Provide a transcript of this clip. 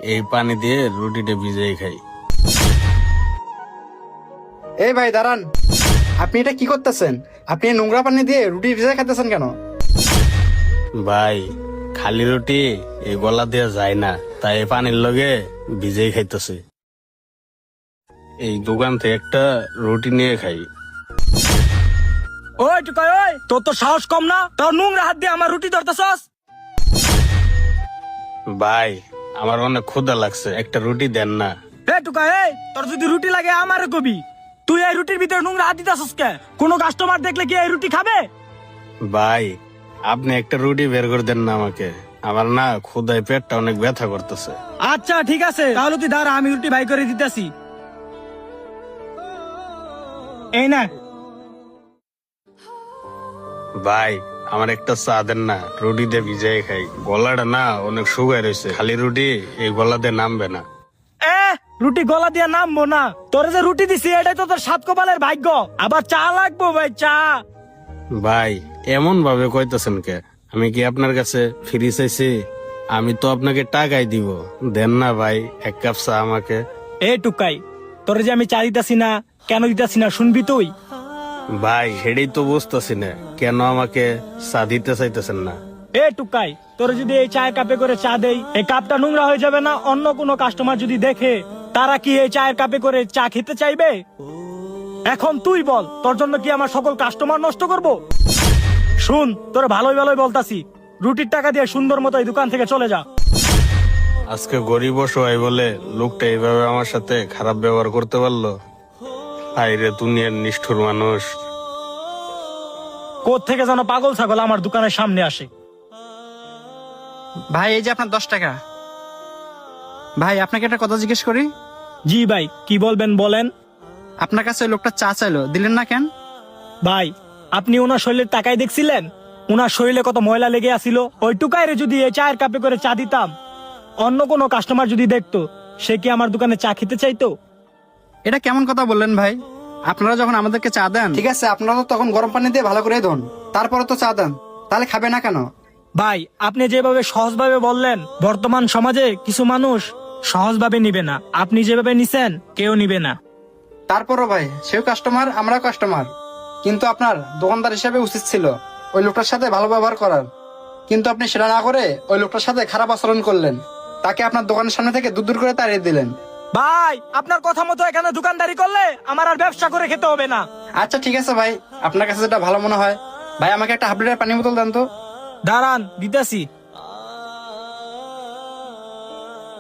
এই পানি দিয়ে রুটিটা ভিজিয়ে খাই। এই ভাই দাঁড়ান, আপনি এটা কি করতেছেন? আপনি এই নোংরা পানি দিয়ে রুটি ভিজে খাইতেছেন কেন? ভাই খালি রুটি এই গলা দিয়ে যায় না, তাই এই পানির লগে ভিজেই খাইতেছে। এই দোকান থেকে একটা রুটি নিয়ে খাই। ওই টুকাই, ওই তোর তো সাহস কম না? তোর নোংরা হাত দিয়ে আমার রুটি ধরতেছস? ভাই আমার অনেক ক্ষুধা লাগছে, একটা রুটি দেন না। এ টুকাই, এই তোর যদি রুটি লাগে আমারে কবি। তুই এই রুটির ভিতরে নোংরা হাত দিতেছস কে? কোনো কাস্টমার দেখলে কি এই রুটি খাবে? ভাই আপনি একটা রুটি বের করে দেন না আমাকে, আমার না ক্ষুধায় পেটটা অনেক ব্যথা করতেছে। আচ্ছা ঠিক আছে, তাহলে তুই দাঁড়া, আমি রুটি ভাই করে দিতেছি। এই না। ভাই আমার একটা চা দেন না, রুটি দিয়ে ভিজাই খাই। গলাটা না অনেক শুকায় রয়েছে, খালি রুটি এই গলা দিয়ে নামবে না। রুটি গলা দিয়ে নামবো না? তোর যে রুটি দিছি এটাই তো তোর সাত কপালের ভাগ্য। আবার চা লাগবো ভাই, চা। ভাই এমন ভাবে কইতেছেন কে? আমি কি আপনার কাছে ফ্রি চাইছি? আমি তো আপনাকে টাকাই দিব, দেন না ভাই এক কাপ চা আমাকে। এ টুকাই, তোর যে আমি চা দিতাছি না, কেন দিতাছি না শুনবি তুই? ভাই সেটাই তো বুঝতেছি না, কেন আমাকে চা দিতে চাইতেছেন না? এ টুকাই, তোর যদি এই চায়ের কাপে করে চা দেই, এই কাপটা নোংরা হয়ে যাবে না? অন্য কোনো কাস্টমার যদি দেখে, তারা কি এই চায়ের কাপে করে চা খেতে চাইবে? এখন তুই বল, তোর জন্য কি আমার সকল কাস্টমার নষ্ট করব? শুন, তোর ভালোই ভালোই বলতাছি, রুটির টাকা দিয়ে সুন্দর মতো এই দোকান থেকে চলে যা। আজকে গরিব অসহায় বলে লোকটা এইভাবে আমার সাথে খারাপ ব্যবহার করতে পারলো। আইরে দুনিয়ার নিষ্ঠুর মানুষ। কোথ থেকে যেন পাগল ছাগল আমার দোকানের সামনে আসে। ভাই এই যে আপনার 10 টাকা। ভাই আপনাকে একটা কথা জিজ্ঞেস করি। জি ভাই, কি বলবেন বলেন। আপনার কাছে ওই লোকটা চা চাইলো, দিলেন না কেন? ভাই আপনি ওনার শরীরের টাকাই দেখছিলেন? ওনার শরীরে কত ময়লা লেগে আসিল। ওই টুকাইরে যদি এই চায়ের কাপে করে চা দিতাম, অন্য কোনো কাস্টমার যদি দেখতো, সে কি আমার দোকানে চা খেতে চাইতো? এটা কেমন কথা বললেন ভাই? আপনারা যখন আমাদেরকে চা দেন, ঠিক আছে, আপনারা তো তখন গরম পানি দিয়ে ভালো করে ধোন, তারপরে তো চা দেন, তাহলে খাবে না কেন? ভাই আপনি যেভাবে সহজভাবে বললেন, বর্তমান সমাজে কিছু মানুষ সহজভাবে নিবে না। আপনি যেভাবে নিছেন কেউ নিবে না। তারপরও ভাই, সেও কাস্টমার, আমরাও কাস্টমার। কিন্তু আপনার দোকানদার হিসেবে উচিত ছিল ওই লোকটার সাথে ভালো ব্যবহার করার, কিন্তু আপনি সেটা না করে ওই লোকটার সাথে খারাপ আচরণ করলেন। তাকে আপনার দোকানের সামনে থেকে দূর দূর করে তাড়িয়ে দিলেন। ভাই আপনার কথা মতো এখানে দোকানদারি করলে আমার আর ব্যবসা করে খেতে হবে না। আচ্ছা ঠিক আছে ভাই, আপনার কাছে যেটা ভালো মনে হয়। ভাই আমাকে একটা হাফ লিটার পানি বোতল দেন তো। দাঁড়ান, দিতেছি।